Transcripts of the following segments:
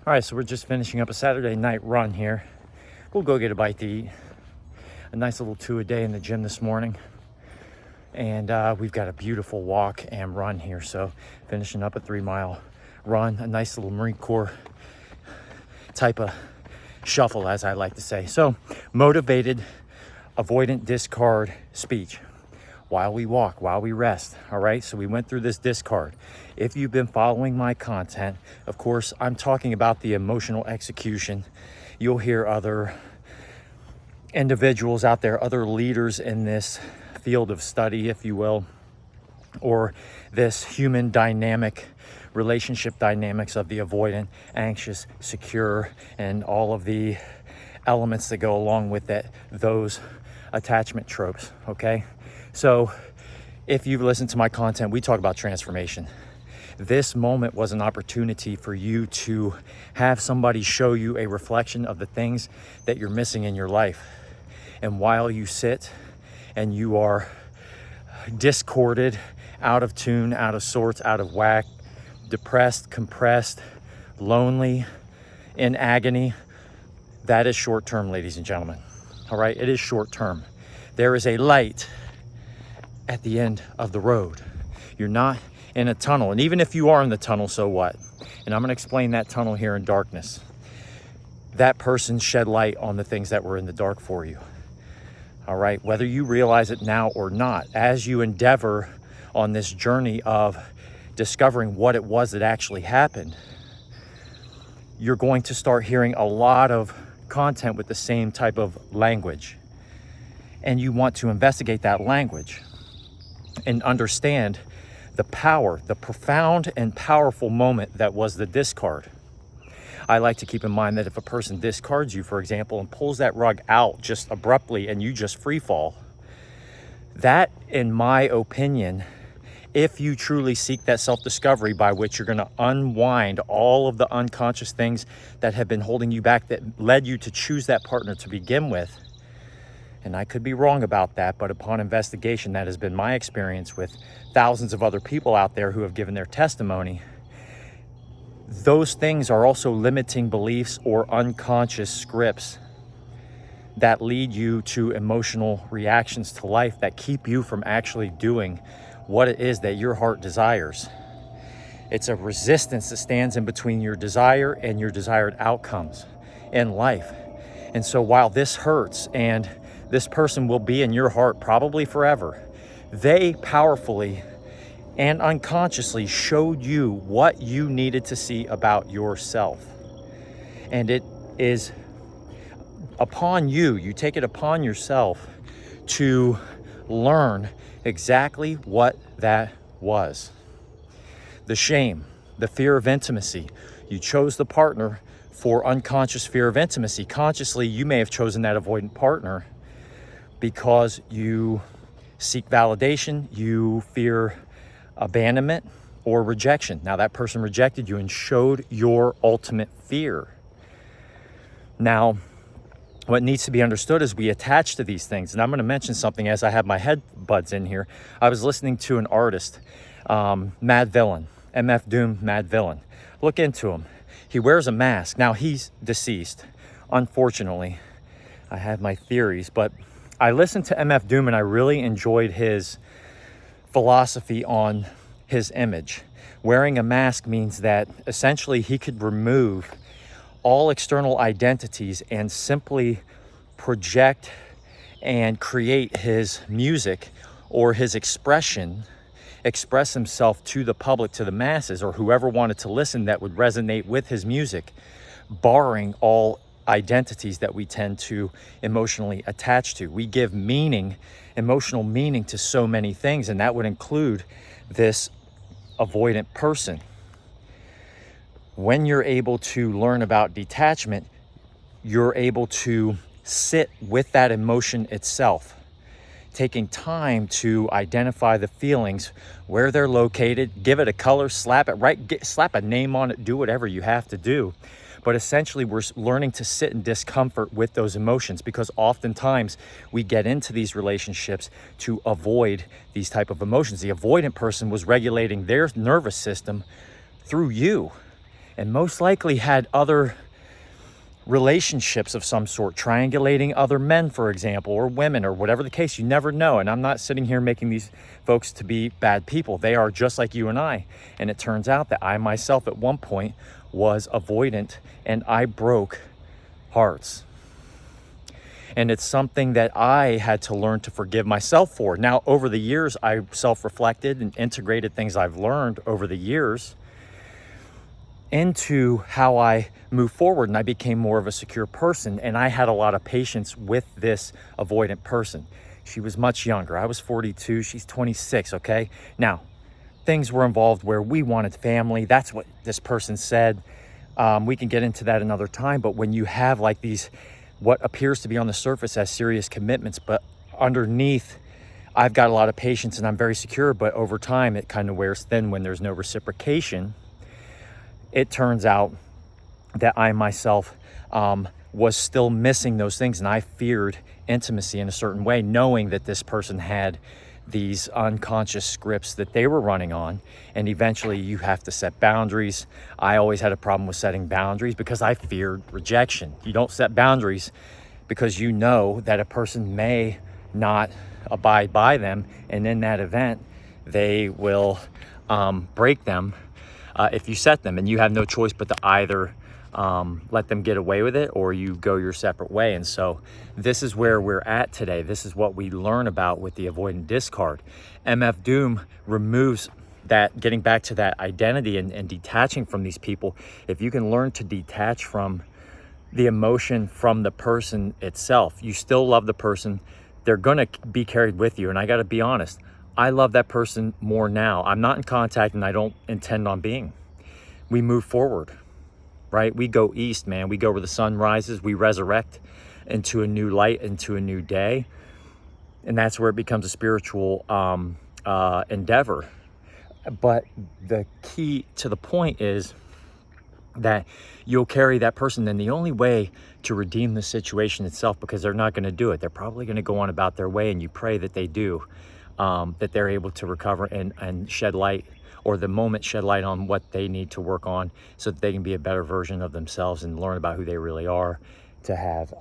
All right, so we're just finishing up a Saturday night run here. We'll go get a bite to eat. A nice little 2 a day in the gym this morning. And we've got a beautiful walk and run here. So finishing up a 3-mile run, a nice little Marine Corps type of shuffle, as I like to say. So motivated, avoidant, discard speech. While we walk, while we rest, all right? So we went through this discard. If you've been following my content, of course, I'm talking about the emotional execution. You'll hear other individuals out there, other leaders in this field of study, if you will, or this human dynamic, relationship dynamics of the avoidant, anxious, secure, and all of the elements that go along with it, those attachment tropes, okay? So if you've listened to my content, we talk about transformation. This moment was an opportunity for you to have somebody show you a reflection of the things that you're missing in your life. And while you sit and you are discorded, out of tune, out of sorts, out of whack, depressed, compressed, lonely, in agony, that is short term, ladies and gentlemen. All right, it is short term. There is a light at the end of the road. You're not in a tunnel. And even if you are in the tunnel, so what? And I'm going to explain that tunnel here in darkness. That person shed light on the things that were in the dark for you. All right, whether you realize it now or not, as you endeavor on this journey of discovering what it was that actually happened, you're going to start hearing a lot of content with the same type of language. And you want to investigate that language and understand the power, the profound and powerful moment that was the discard. I like to keep in mind that if a person discards you, for example, and pulls that rug out just abruptly and you just free fall, that, in my opinion, if you truly seek that self-discovery by which you're going to unwind all of the unconscious things that have been holding you back, that led you to choose that partner to begin with, and I could be wrong about that, but upon investigation, that has been my experience with thousands of other people out there who have given their testimony. Those things are also limiting beliefs or unconscious scripts that lead you to emotional reactions to life that keep you from actually doing what it is that your heart desires. It's a resistance that stands in between your desire and your desired outcomes in life. And so while this hurts and this person will be in your heart probably forever, they powerfully and unconsciously showed you what you needed to see about yourself. And it is upon you, you take it upon yourself to learn exactly what that was. The shame, the fear of intimacy. You chose the partner for unconscious fear of intimacy. Consciously, you may have chosen that avoidant partner because you seek validation, you fear abandonment or rejection. Now that person rejected you and showed your ultimate fear. Now, what needs to be understood is we attach to these things. And I'm going to mention something as I have my headbuds in here. I was listening to an artist, Mad Villain, MF Doom, Mad Villain. Look into him. He wears a mask. Now he's deceased, unfortunately. I have my theories, but I listened to MF Doom and I really enjoyed his philosophy on his image. Wearing a mask means that essentially he could remove all external identities and simply project and create his music or his express himself to the public, to the masses, or whoever wanted to listen that would resonate with his music, barring all identities that we tend to emotionally attach to. We give meaning, emotional meaning to so many things, and that would include this avoidant person. When you're able to learn about detachment, you're able to sit with that emotion itself, taking time to identify the feelings, where they're located, give it a color, slap it right, slap a name on it, do whatever you have to do. But essentially, we're learning to sit in discomfort with those emotions, because oftentimes we get into these relationships to avoid these type of emotions. The avoidant person was regulating their nervous system through you. and most likely had other relationships of some sort, triangulating other men, for example, or women, or whatever the case. You never know. And I'm not sitting here making these folks to be bad people. They are just like you and I. And it turns out that I myself at one point was avoidant, and I broke hearts. And it's something that I had to learn to forgive myself for. Now, over the years, I self-reflected and integrated things I've learned over the years into how I move forward, and I became more of a secure person. And I had a lot of patience with this avoidant person. She was much younger. I was 42, she's 26, okay? Now, things were involved where we wanted family. That's what this person said. We can get into that another time, but when you have like these, what appears to be on the surface as serious commitments, but underneath, I've got a lot of patience and I'm very secure, but over time it kind of wears thin when there's no reciprocation. It turns out that I myself was still missing those things, and I feared intimacy in a certain way, knowing that this person had these unconscious scripts that they were running on. And eventually you have to set boundaries. I always had a problem with setting boundaries because I feared rejection. You don't set boundaries because you know that a person may not abide by them, and in that event they will break them if you set them, and you have no choice but to either let them get away with it or you go your separate way. And so this is where we're at today. This is what we learn about with the avoidant discard. MF Doom removes that, getting back to that identity and detaching from these people. If you can learn to detach from the emotion from the person itself, you still love the person. They're gonna be carried with you. And I gotta be honest, I love that person more now. I'm not in contact and I don't intend on being. We move forward, right? We go east, man. We go where the sun rises. We resurrect into a new light, into a new day. And that's where it becomes a spiritual endeavor. But the key to the point is that you'll carry that person. And the only way to redeem the situation itself, because they're not going to do it, they're probably going to go on about their way, and you pray that they do, that they're able to recover and shed light, or the moment shed light on what they need to work on so that they can be a better version of themselves and learn about who they really are, to have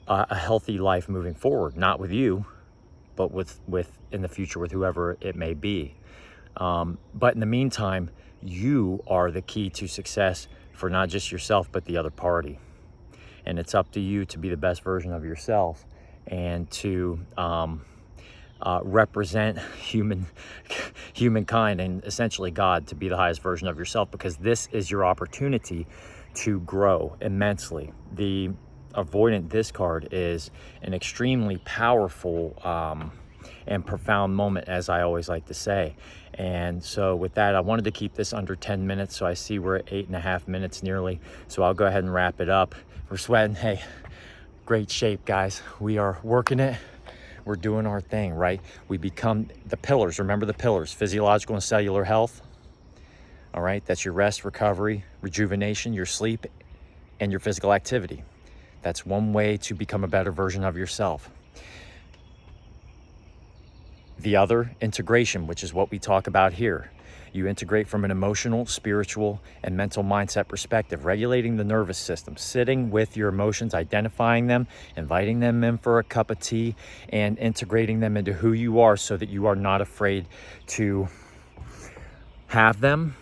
a healthy life moving forward, not with you, but with in the future with whoever it may be. But in the meantime, you are the key to success for not just yourself, but the other party. And it's up to you to be the best version of yourself and to represent humankind and essentially God, to be the highest version of yourself, because this is your opportunity to grow immensely. The avoidant discard is an extremely powerful and profound moment, as I always like to say. And so with that, I wanted to keep this under 10 minutes. So I see we're at 8.5 minutes nearly. So I'll go ahead and wrap it up. We're sweating. Hey, great shape, guys. We are working it. We're doing our thing, right? We become the pillars. Remember the pillars: physiological and cellular health. All right, that's your rest, recovery, rejuvenation, your sleep, and your physical activity. That's one way to become a better version of yourself. The other, integration, which is what we talk about here. You integrate from an emotional, spiritual, and mental mindset perspective, regulating the nervous system, sitting with your emotions, identifying them, inviting them in for a cup of tea, and integrating them into who you are so that you are not afraid to have them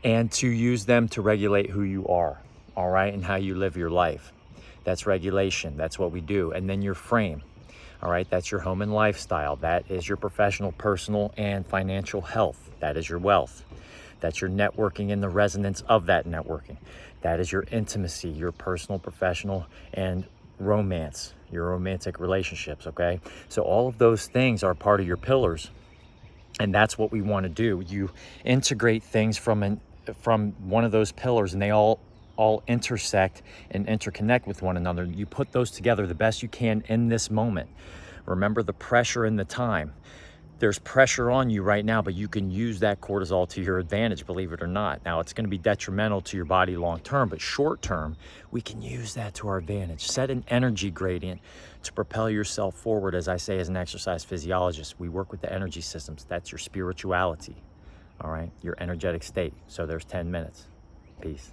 and to use them to regulate who you are, all right, and how you live your life. That's regulation. That's what we do. And then your frame. All right, that's your home and lifestyle. That is your professional, personal, and financial health. That is your wealth. That's your networking and the resonance of that networking. That is your intimacy, your personal, professional, and romance, your romantic relationships, okay? So all of those things are part of your pillars, and that's what we want to do. You integrate things from one of those pillars, and they all intersect and interconnect with one another. You put those together the best you can in this moment. Remember the pressure and the time. There's pressure on you right now, but you can use that cortisol to your advantage, believe it or not. Now, it's going to be detrimental to your body long term, but short term, we can use that to our advantage. Set an energy gradient to propel yourself forward. As I say, as an exercise physiologist, we work with the energy systems. That's your spirituality. all right? Your energetic state. So there's 10 minutes. Peace.